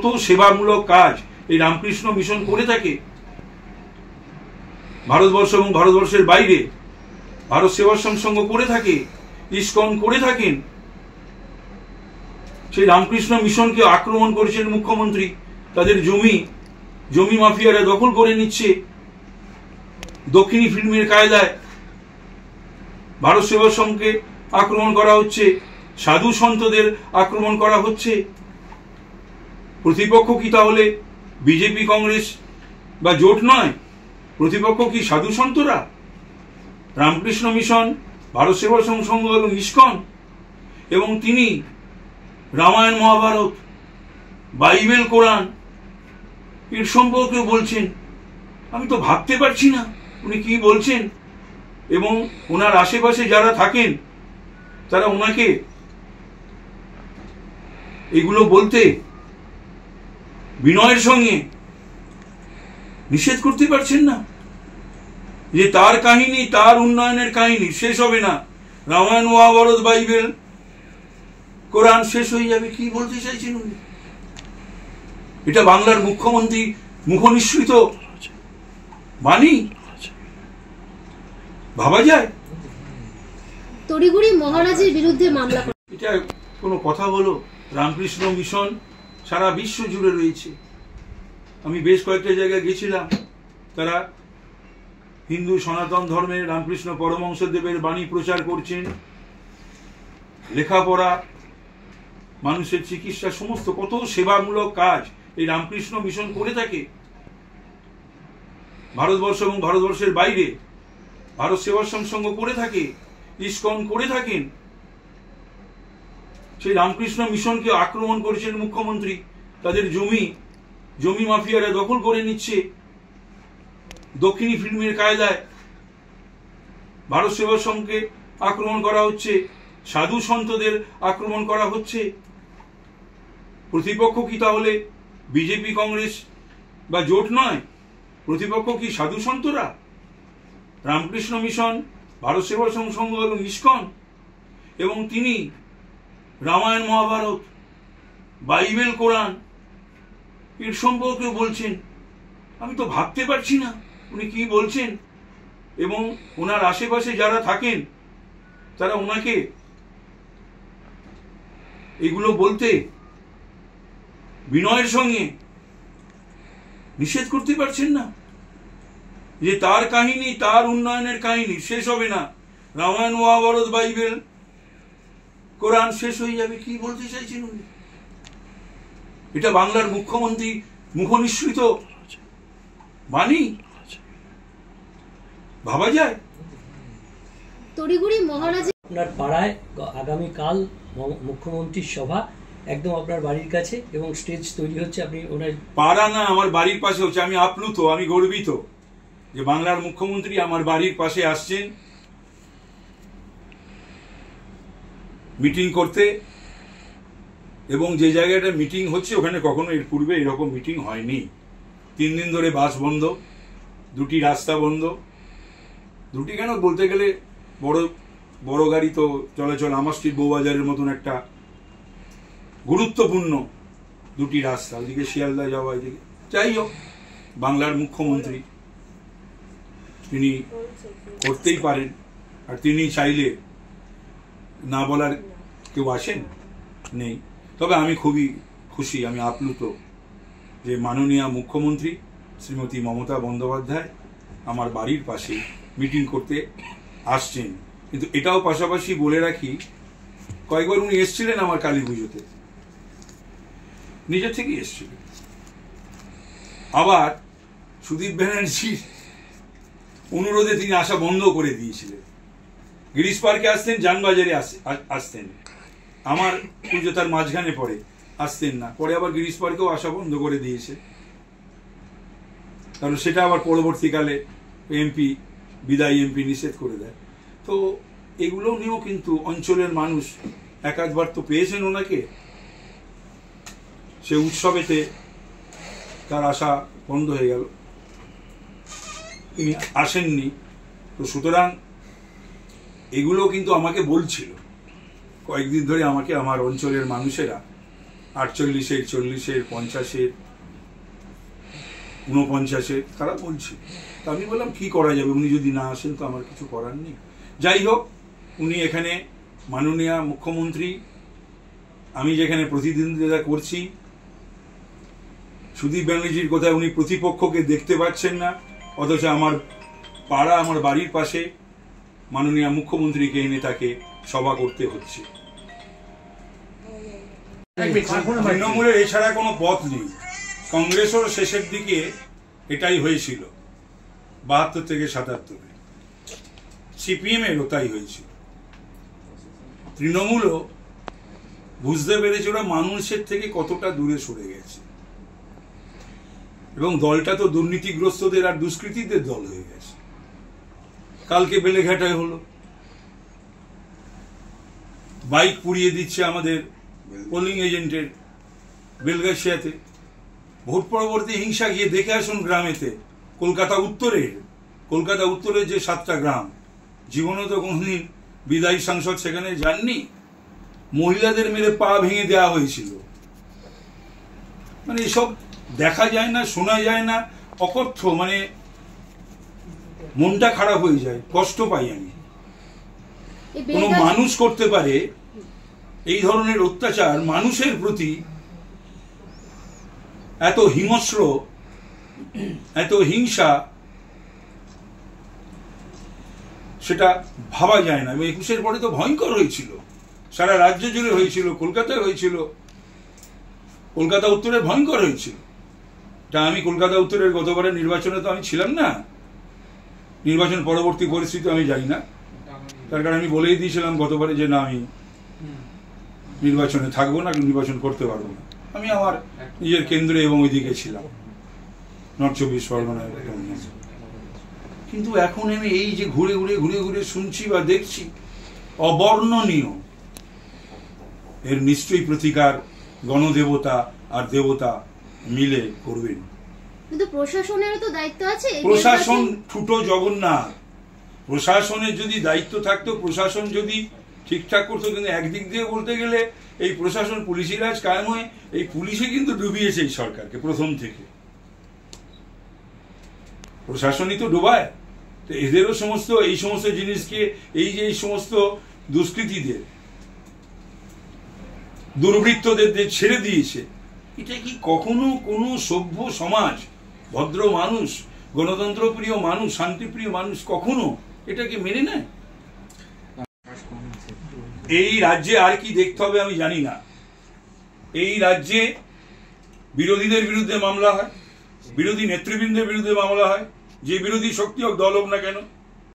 কত সেবামূলক কাজ এই রামকৃষ্ণ মিশন করে থাকে ভারতবর্ষ এবং ভারতবর্ষের বাইরে। ভারত সেবাশ্রম সংঘ করে থাকে, ইসকন করে থাকেন। সেই রামকৃষ্ণ মিশনকে আক্রমণ করেছেন মুখ্যমন্ত্রী। তাদের জমি মাফিয়ারা দখল করে নিচ্ছে দক্ষিণী ফিল্মের কায়দায়। ভারত সেবাশ্রমকে আক্রমণ করা হচ্ছে, সাধু সন্তদের আক্রমণ করা হচ্ছে। প্রতিপক্ষ কি তাহলে বিজেপি, কংগ্রেস বা জোট নয়? প্রতিপক্ষ কি সাধু সন্তরা? রামকৃষ্ণ মিশন, ভারত সেবাশ্রম সংঘ এবং ইসকন। এবং তিনি রামায়ণ, মহাভারত, বাইবেল, কোরআন এর সম্পর্কে বলছেন। আমি তো ভাবতে পারছি না উনি কি বলছেন। এবং ওনার আশেপাশে যারা থাকেন তারা ওনাকে এগুলো বলতে বিনয়ের সঙ্গে নিষেধ করতে পারছেন না যে তার কাহিনী, তার উন্নয়নের কাহিনী শেষ হবে না। রামায়ণ, মহাভারত, বাইবেল, কোরআন শেষ হয়ে যাবে। কি বলতে চাইছেন উনি? এটা বাংলার মুখ্যমন্ত্রী মুখনিসৃত বাণী ভাবা যায়? তড়িঘড়ি মহারাজের বিরুদ্ধে মামলা। এটা কোনো কথা হলো? রামকৃষ্ণ মিশন সারা বিশ্ব জুড়ে রয়েছে। আমি বেশ কয়েকটা জায়গায় গেছিলাম। তারা হিন্দু সনাতন ধর্মের রামকৃষ্ণ পরমহংসদেবের বাণী প্রচার করছেন। লেখাপড়া, মানুষের চিকিৎসা, সমস্ত কত সেবামূলক কাজ এই রামকৃষ্ণ মিশন করে থাকে ভারতবর্ষ এবং ভারতবর্ষের বাইরে। ভারত সেবাশ্রম সংঘ করে থাকে, ইসকন করে থাকেন। সেই রামকৃষ্ণ মিশনকে আক্রমণ করেছেন মুখ্যমন্ত্রী। তাদের জমি মাফিয়ারা দখল করে নিচ্ছে দক্ষিণী ফিল্মের কায়দায়। ভারত সেবাশ্রমকে আক্রমণ করা হচ্ছে, সাধু সন্তদের আক্রমণ করা হচ্ছে। প্রতিপক্ষ কি তাহলে বিজেপি, কংগ্রেস বা জোট নয়? প্রতিপক্ষ কি সাধু সন্তরা? রামকৃষ্ণ মিশন, ভারত সেবাশ্রম সংঘ এবং ইসকন। এবং তিনি রামায়ণ, মহাভারত, বাইবেল, কোরআন এর সম্পর্কে বলছেন। আমি তো ভাবতে পারছি না উনি কি বলছেন। এবং ওনার আশেপাশে যারা থাকেন তারা ওনাকে এগুলো বলতে বিনয়ের সঙ্গে নিষেধ করতে পারছেন না যে তার কাহিনী, তার উন্নয়নের কাহিনী শেষ হবে না। রামায়ণ, মহাভারত, বাইবেল, কোরআন শেষ হয়ে যাবে। কি বলতে চাইছেন উনি? এটা বাংলার মুখ্যমন্ত্রী মুখনিসৃত বাণী ভাবা যায়? তড়িঘড়ি মহারাজের আপনার পাড়ায় আগামীকাল মুখ্যমন্ত্রীর সভা, একদম আপনার বাড়ির কাছে, এবং স্টেজ তৈরি হচ্ছে। আপনি ওনার পাড়া না, আমার বাড়ির পাশে হচ্ছে। আমি আপ্লুত, আমি গর্বিত যে বাংলার মুখ্যমন্ত্রী আমার বাড়ির পাশে আসছেন মিটিং করতে। এবং যে জায়গাটা মিটিং হচ্ছে ওখানে কখনো এর পূর্বে এরকম মিটিং হয়নি। 3 দিন ধরে বাস বন্ধ, 2টি রাস্তা বন্ধ। 2টি কেন বলতে গেলে বড় গাড়ি তো চলাচল। আমার স্ট্রিট বউবাজারের মতন একটা গুরুত্বপূর্ণ 2টি রাস্তা, ওইদিকে শিয়ালদা যাওয়া, এদিকে। যাই হোক, বাংলার মুখ্যমন্ত্রী তিনি করতেই পারেন। আর তিনি চাইলে না বলার কেউ আসেন নেই। তবে আমি খুবই খুশি, আমি আপ্লুত যে মাননীয় মুখ্যমন্ত্রী শ্রীমতী মমতা বন্দ্যোপাধ্যায় আমার বাড়ির পাশে মিটিং করতে আসছেন। কিন্তু এটাও পাশাপাশি বলে রাখি, কয়েকবার উনি এসেছিলেন আমার কালী পুজোতে, নিজে থেকেই এসেছিলেন। আবার সুদীপ ব্যানার্জির অনুরোধে তিনি আসা বন্ধ করে দিয়েছিলেন। গিরিশ পার্কে আসতেন, জানবাজারে আসতেন। আমার পুজো তার মাঝখানে পড়ে, আসতেন না। পরে আবার গিরিশ পার্কেও আসা বন্ধ করে দিয়েছে, কারণ সেটা আবার পরবর্তীকালে বিদায়ী এমপি নিষেধ করে দেয়। তো এগুলো নিয়েও কিন্তু অঞ্চলের মানুষ একাধবার তো পেয়েছেন ওনাকে। সে উৎসবেতে তার আসা বন্ধ হয়ে গেল, তিনি আসেননি। তো সুতরাং এগুলো কিন্তু আমাকে বলছিল কয়েকদিন ধরে, আমাকে আমার অঞ্চলের মানুষেরা 48-এর, 40-এর, 50-এর, 49-এর তারা বলছে। তা আমি বললাম কি করা যাবে, উনি যদি না আসেন তো আমার কিছু করার নেই। যাই হোক, উনি এখানে মাননীয় মুখ্যমন্ত্রী, আমি যেখানে প্রতিদ্বন্দ্বিতা করছি, সুদীপ ব্যানার্জির কথায় উনি প্রতিপক্ষকে দেখতে পাচ্ছেন না, অথচ আমার পাড়া, আমার বাড়ির পাশে মাননীয় মুখ্যমন্ত্রীকে এনে তাকে সভা করতে হচ্ছে। তৃণমূলের এছাড়া কোনো পথ নেই। কংগ্রেসের শেষের দিকে এটাই হয়েছিল, 72 থেকে 77-এ সিপিএম এরও তাই হয়েছিল। তৃণমূলও বুঝতে পেরেছে ওরা মানুষের থেকে কতটা দূরে সরে গেছে, এবং দলটা তো দুর্নীতিগ্রস্তদের আর দুষ্কৃতীদের দল হয়ে গেছে। কালকে বেলেঘাটায় হলো, বাইক পুড়িয়ে দিচ্ছে আমাদের পোলিং এজেন্টের বেলগাছিয়াতে। ভোট পরবর্তী হিংসা গিয়ে দেখে আসুন গ্রামেতে। কলকাতা উত্তরের যে 7টা গ্রাম, জীবনে তো কোনদিন বিদায়ী সাংসদ সেখানে যাননি। মহিলাদের মেরে পা ভেঙে দেওয়া হয়েছিল। মানে এসব দেখা যায় না, শোনা যায় না, অকথ্য, মানে মনটা খারাপ হয়ে যায়, কষ্ট পাই আমি। কোন মানুষ করতে পারে এই ধরনের অত্যাচার মানুষের প্রতি, এত হিংস্র, এত হিংসা, সেটা ভাবা যায় না। 21-এর পরে তো ভয়ঙ্কর হয়েছিল, সারা রাজ্য জুড়ে হয়েছিল, কলকাতায় হয়েছিল, কলকাতা উত্তরে ভয়ঙ্কর হয়েছিল। তা আমি কলকাতা উত্তরের গতবারের নির্বাচনে তো আমি ছিলাম না, নির্বাচন পরবর্তী পরিস্থিতি আমি জানি না। তার কারণ আমি বলেই দিয়েছিলাম গতবারে যে না, আমি নির্বাচনে থাকবো না, নির্বাচন করতে পারবো না। আমি আমার নিজের কেন্দ্রে এবং ওইদিকে ছিলাম, নর্থ 24 পরগনায়। কিন্তু এখন আমি এই যে ঘুরে ঘুরে শুনছি বা দেখছি, অবর্ণনীয়। এর নিশ্চয়ই প্রতিকার গণদেবতা আর দেবতা মিলে করবেন। কিন্তু প্রশাসনেরও তো দায়িত্ব আছে। প্রশাসন ঠুটো জগন্নাথ। প্রশাসনের যদি দায়িত্ব থাকতো, প্রশাসন যদি ঠিকঠাক করতো, কিন্তু একদিক দিয়ে বলতে গেলে এই প্রশাসন, পুলিশি রাজ কায়েম হয়ে এই পুলিশে কিন্তু ডুবিয়েছে এই সরকারকে প্রথম থেকে। প্রশাসনই তো ডোবায়। তো এদেরও এই সমস্ত জিনিসকে, এই সমস্ত দুষ্কৃতীদের, দুর্বৃত্তদের ছেড়ে দিয়েছে। এটা কি কখনো কোনো সভ্য সমাজ, ভদ্র মানুষ, গণতন্ত্রপ্রিয় মানুষ, শান্তিপ্রিয় মানুষ কখনো এটাকে মেনে নেয়? এই রাজ্যে আর কি দেখতে হবে আমি জানি না। এই রাজ্যে বিরোধীদের বিরুদ্ধে মামলা হয়, বিরোধী নেতৃবৃন্দের বিরুদ্ধে মামলা হয়, যে বিরোধী শক্তি হোক, দল হোক না কেন,